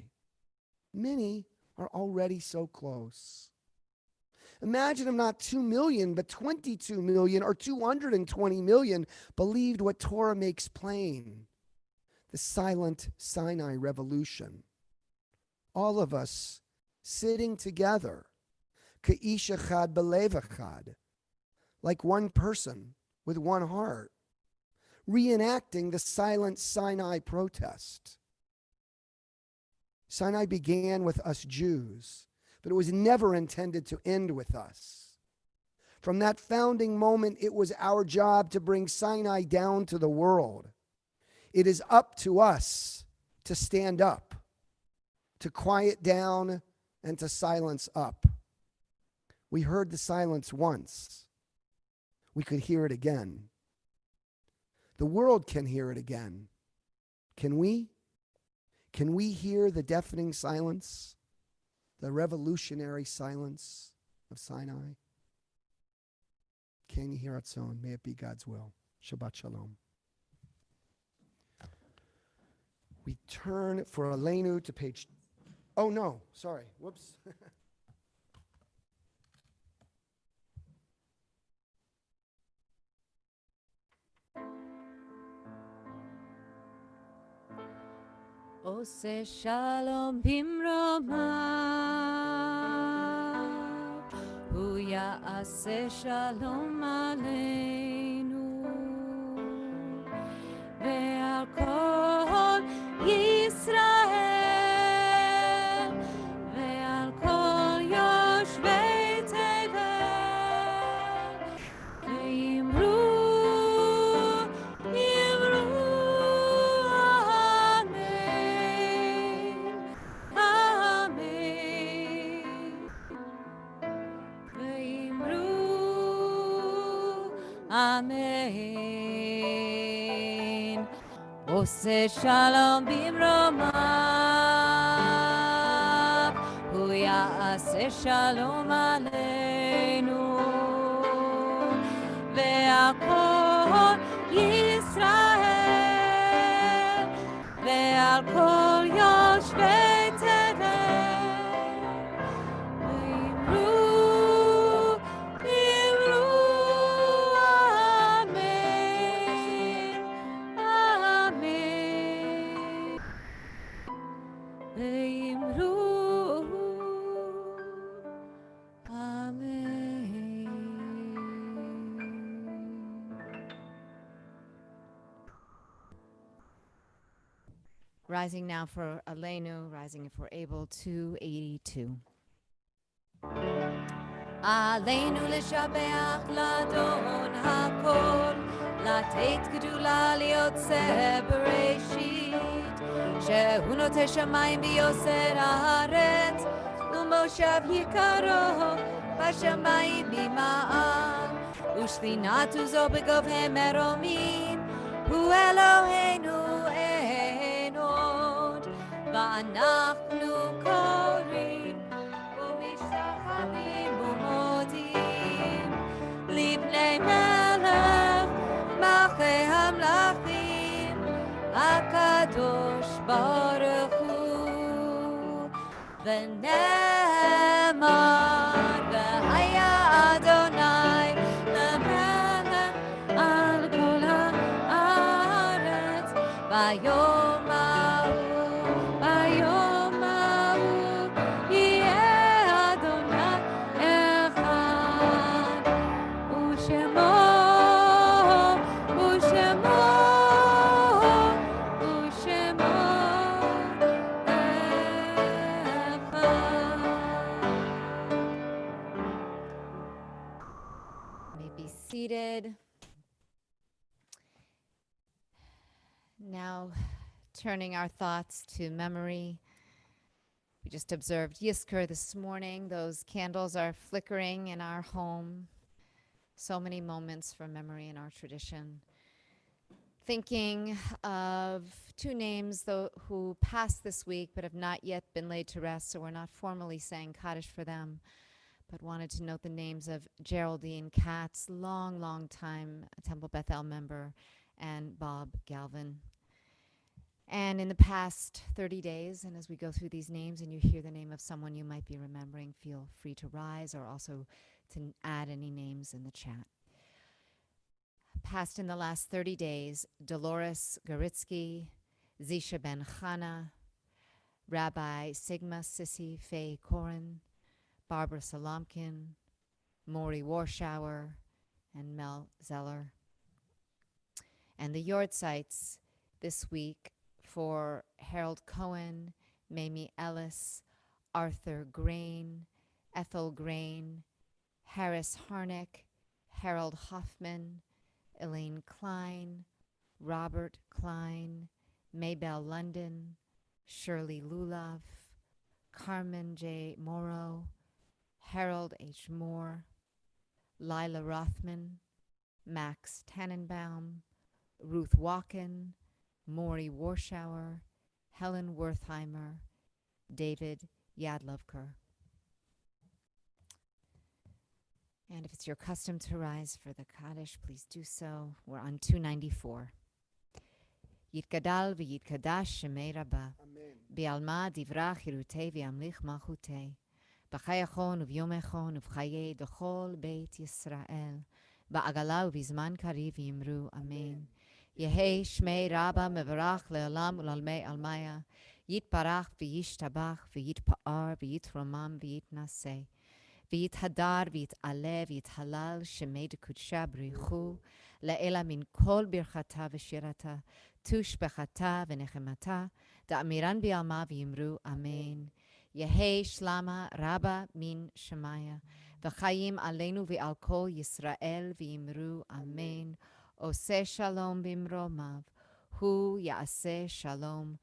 Many are already so close. Imagine if not 2 million, but 22 million or 220 million believed what Torah makes plain. The silent Sinai revolution. All of us sitting together, Ka'ish echad belev echad, like one person with one heart, reenacting the silent Sinai protest. Sinai began with us Jews, but it was never intended to end with us. From that founding moment, it was our job to bring Sinai down to the world. It is up to us to stand up, to quiet down, and to silence up. We heard the silence once. We could hear it again. The world can hear it again. Can we? Can we hear the deafening silence, the revolutionary silence of Sinai? Can you hear its own? May it be God's will. Shabbat Shalom. We turn for Aleinu to page. Oh, no, sorry. Whoops. עושה שלום במרומיו, הוא יעשה שלום עלינו ועל כל ישראל ועל כל יושבי תבל ואמרו Amen. עושה שלום במרומיו, הוא יעשה שלום עלינו ועל כל ישראל ועל כל יושבי תבל Rising now for Aleinu, rising if we're able, 282. עלינו לשבח לאדון הכל, לתת גדולה ליוצר בראשית, שהוא נוטה שמיים ויוסר הארץ, ומושב יקרו בשמיים ממעל, ושכינת עוזו בגובהי מרומים, הוא אלוהינו אין עוד, ואנחנו קוראים ומשתחווים ומודים לפני מלך מלכי המלכים הקדוש ברוך הוא ונאמר והיה אדוני למלך על כל הארץ ביום ההוא יהיה אדוני אחד ושמו May be seated. Now, turning our thoughts to memory. We just observed Yizkor this morning. Those candles are flickering in our home. So many moments for memory in our tradition. Thinking of two names though who passed this week but have not yet been laid to rest, so we're not formally saying Kaddish for them, but wanted to note the names of Geraldine Katz, long time Temple Beth-El member, and Bob Galvin. And in the past 30 days, and as we go through these names and you hear the name of someone you might be remembering, feel free to rise or also to add any names in the chat. Passed in the last 30 days, Dolores Garitsky, Zisha Ben Chana, Rabbi Sigma Sissi Faye Koren, Barbara Solomkin, Maury Warschauer, and Mel Zeller. And the yard sites this week for Harold Cohen, Mamie Ellis, Arthur Grain, Ethel Grain, Harris Harnick, Harold Hoffman, Elaine Klein, Robert Klein, Maybelle London, Shirley Lulov, Carmen J. Morrow, Harold H. Moore, Lila Rothman, Max Tannenbaum, Ruth Walken, Maury Warschauer, Helen Wertheimer, David Yadlovker. And if it's your custom to rise for the Kaddish, please do so. We're on 294. Yitgadal v'yitkadash shemei Rabbah. Bi'alma divrach hirutei v'yamlich malchutei. B'chayachon u'v'yomechon u'v'chayei d'chol beit Yisrael. Ba'agala u'v'zman kariv yimru. Amen. Yehei shmei Rabbah mevarach le'olam u'lalmei almaya. Yitbarach v'yishtabach v'yitpa'ar v'yitromam v'yitnaseh. ויתהדר ויתעלה ויתהלל שמי דקודשה בריחו לאלה מן כל ברכתה ושירתה תושבחתה ונחמתה דאמירן ביעלמה ויאמרו אמן. יהי שלמה רבה מן שמיה וחיים עלינו ועל כל ישראל ויאמרו אמן. עושה שלום במרומיו הוא יעשה שלום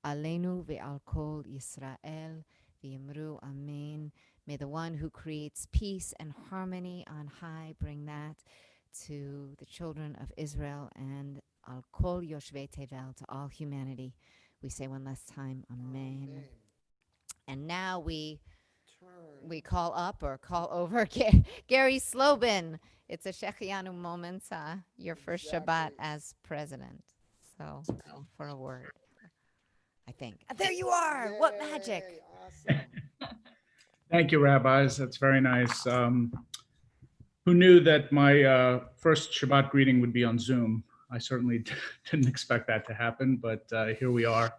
עלינו ועל כל ישראל ויאמרו אמן. May the one who creates peace and harmony on high bring that to the children of Israel and al kol yoshvei tevel, to all humanity. We say one last time, Amen. Amen. And now we call up or call over Gary Slobin. It's a Shechianu moment, your first Shabbat as president. So for a word, I think. There you are. Yay, what magic. Awesome. Thank you, rabbis. That's very nice. Who knew that my first Shabbat greeting would be on Zoom? I certainly didn't expect that to happen, but here we are.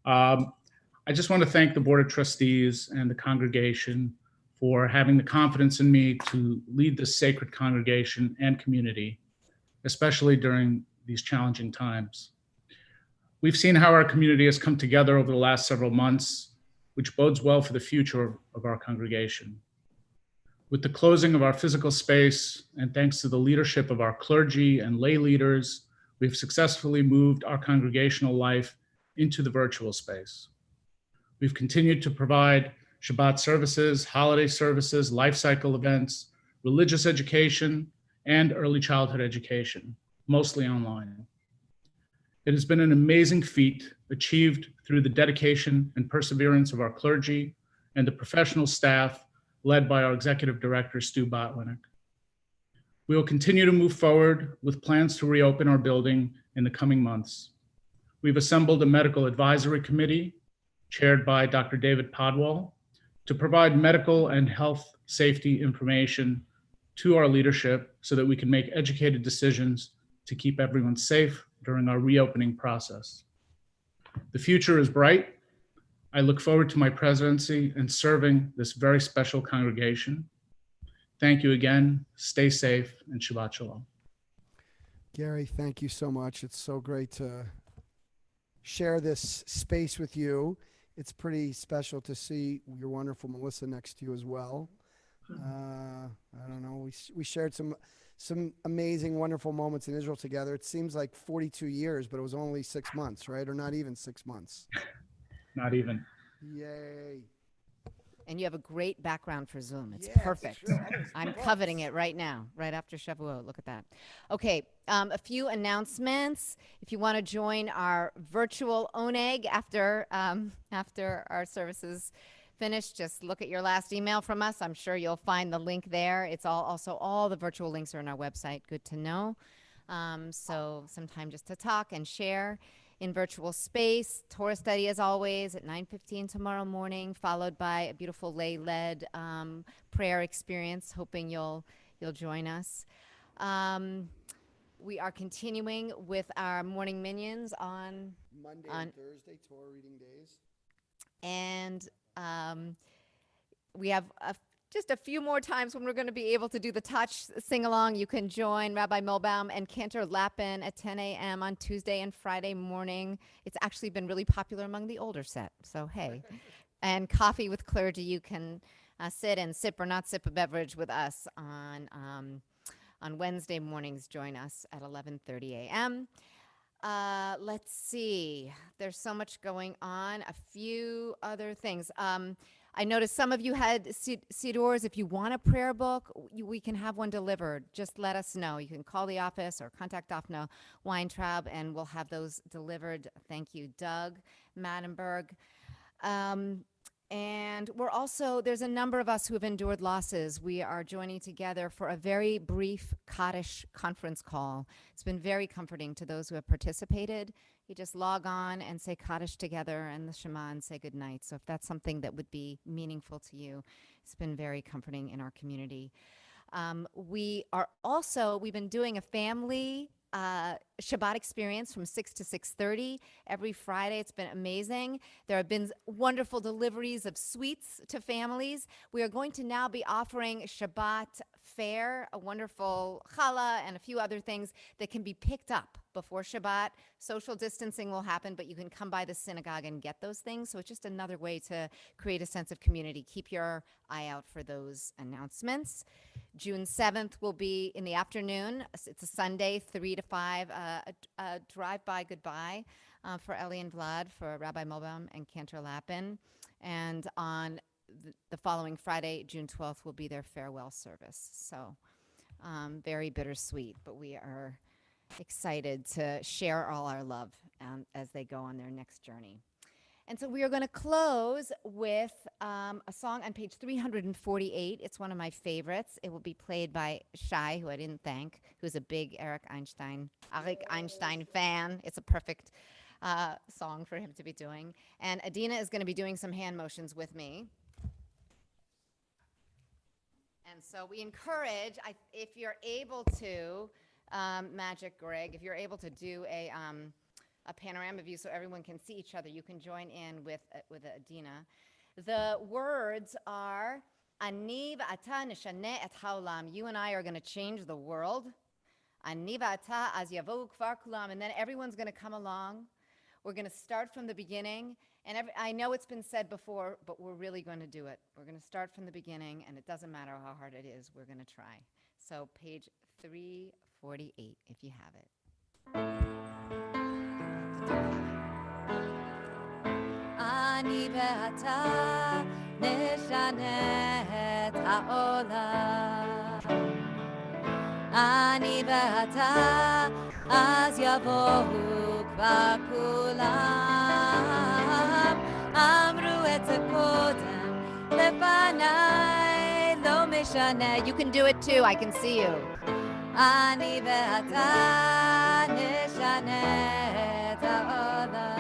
I just want to thank the Board of Trustees and the congregation for having the confidence in me to lead this sacred congregation and community, especially during these challenging times. We've seen how our community has come together over the last several months, which bodes well for the future of our congregation. With the closing of our physical space, and thanks to the leadership of our clergy and lay leaders, we've successfully moved our congregational life into the virtual space. We've continued to provide Shabbat services, holiday services, life cycle events, religious education, and early childhood education, mostly online. It has been an amazing feat achieved through the dedication and perseverance of our clergy and the professional staff led by our executive director, Stu Botwinick. We will continue to move forward with plans to reopen our building in the coming months. We've assembled a medical advisory committee chaired by Dr. David Podwell to provide medical and health safety information to our leadership so that we can make educated decisions to keep everyone safe during our reopening process. The future is bright. I look forward to my presidency and serving this very special congregation. Thank you again. Stay safe and Shabbat Shalom. Gary, thank you so much. It's so great to share this space with you. It's pretty special to see your wonderful Melissa next to you as well. I don't know. We shared some amazing, wonderful moments in Israel together. It seems like 42 years, but it was only 6 months, right? Or not even 6 months. Not even. Yay. And you have a great background for Zoom. It's Yeah, perfect. sure. I'm coveting it right now, right after Shavuot. Look at that. Okay, a few announcements. If you want to join our virtual Oneg after our services finished, just look at your last email from us. I'm sure you'll find the link there. It's all the virtual links are on our website. Good to know. So some time just to talk and share. in virtual space. Torah study, as always, at 9:15 tomorrow morning, followed by a beautiful lay-led prayer experience. Hoping you'll join us. We are continuing with our morning minions on Monday on- and Thursday, Torah reading days. and we have just a few more times when we're going to be able to do the touch sing-along. You can join Rabbi Milbaum and Cantor Lappin at 10 a.m. on Tuesday and Friday morning. It's actually been really popular among the older set, so hey. And Coffee with Clergy, you can sit and sip or not sip a beverage with us on Wednesday mornings. Join us at 11:30 a.m. Let's see. There's so much going on. A few other things. I noticed some of you had sidurs. If you want a prayer book, we can have one delivered. Just let us know. You can call the office or contact Daphne Weintraub, and we'll have those delivered. Thank you, Doug Maddenberg. And there's a number of us who have endured losses. We are joining together for a very brief Kaddish conference call. It's been very comforting to those who have participated. You just log on and say Kaddish together and the Shema and say goodnight. So if that's something that would be meaningful to you, it's been very comforting in our community. We've been doing a family Shabbat experience from 6 to 6:30 every Friday. It's been amazing. There have been wonderful deliveries of sweets to families. We are going to now be offering Shabbat fare, a wonderful challah, and a few other things that can be picked up before Shabbat. Social distancing will happen, but you can come by the synagogue and get those things. So it's just another way to create a sense of community. Keep your eye out for those announcements. June 7th will be in the afternoon. It's a Sunday, 3 to 5, a drive-by goodbye for Eli and Vlad, for Rabbi Milbaum and Cantor Lappin. And on the following Friday, June 12th, will be their farewell service. So very bittersweet, but we are excited to share all our love as they go on their next journey. And so we are going to close with a song on page 348. It's one of my favorites. It will be played by Shai, who I didn't thank, who's a big Arik Einstein fan. It's a perfect song for him to be doing. And Adina is going to be doing some hand motions with me. And so we encourage, if you're able to, Magic Greg, if you're able to do a panorama view so everyone can see each other, you can join in with Adina. The words are, Ani v'ata nishaneh et haolam. You and I are going to change the world. Ani v'ata az yavohu kvar kulam. And then everyone's going to come along. We're going to start from the beginning. And I know it's been said before, but we're really going to do it. We're going to start from the beginning, and it doesn't matter how hard it is. We're going to try. So page 348, if you have it. Ani ve'ata neshaneh et ha'olam. Ani ve'ata az yavohu kvar kulam. Amru et ze kodem lefanai lo meshaneh. You can do it too. I can see you. Ani ve'ata neshaneh et ha'olam.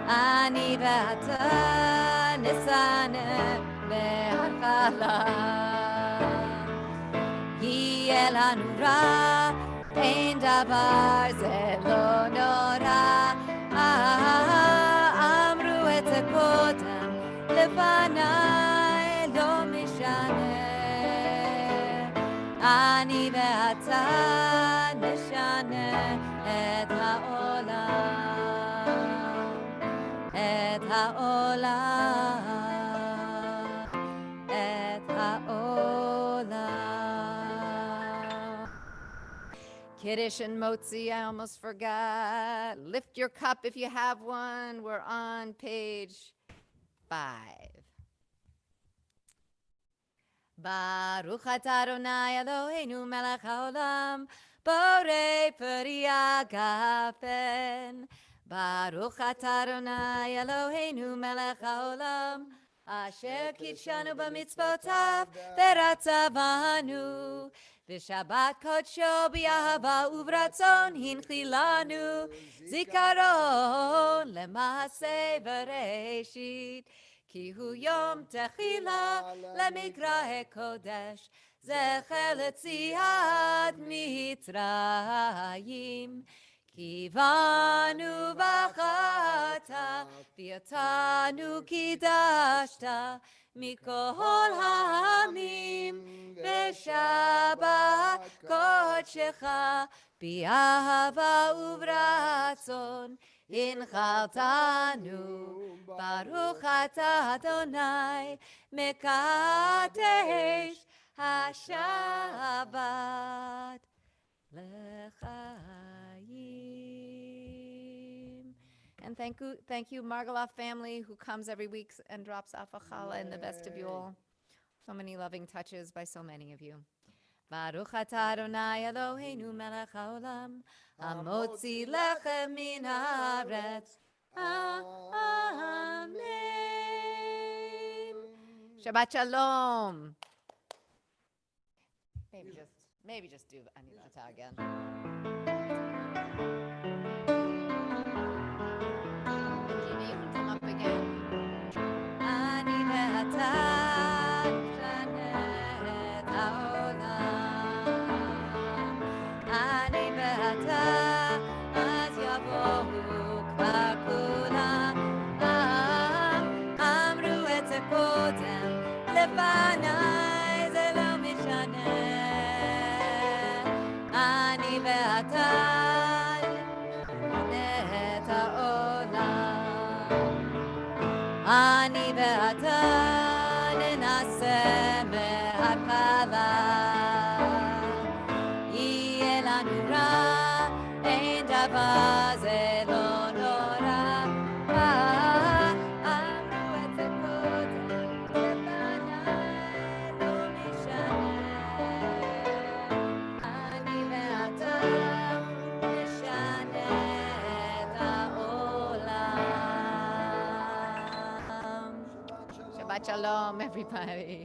Ani ve'ata nesaneh me'hatchala. Yeh lanu ra, ein davar ze lo nora. Amru et ze kodem lefanai lo mishaneh. Ani ve'ata neshaneh et ha'olam. Et ha'olam. Et ha'olam. Kiddush and Motzi, I almost forgot. Lift your cup if you have one. We're on page 5. Baruch atah Adonai Eloheinu melech haolam, borei peri agafen. Baruch atah Adonai Eloheinu melech haolam, asher kitshanu b'mitzvotav v'ratzavanu בשבת קודשו באהבה וברצון הנחי לנו זיכרון למעשה בראשית, כי הוא יום תחילה למקרא קודש, זכר ליציאת מצרים. כי בנו בחרת ואותנו קידשת מכל העמים, בשבת קודשך באהבה וברצון הנחלתנו. ברוך אתה אדוני מקדש השבת לחיים. And thank you, Margaloff family, who comes every week and drops off a challah in the vestibule. So many loving touches by so many of you. Baruch atah Adonai Eloheinu melech haolam, hamotzi lechem min haaretz. Amen. Shabbat shalom. Maybe just do Anivata again. Gina, you can come up again. Anivata shanet haolam. Anivata az yavohu kvar kulam. Amru et ze kodem lefanai ze lo mishane. אני ואתה את העולם, אני ואתה ננסה מהקלה, יהיה לנו רע, אין דבר זה לא נורא. אמרו את זה קודם, לפניי לא משנה. Shabbat shalom, everybody.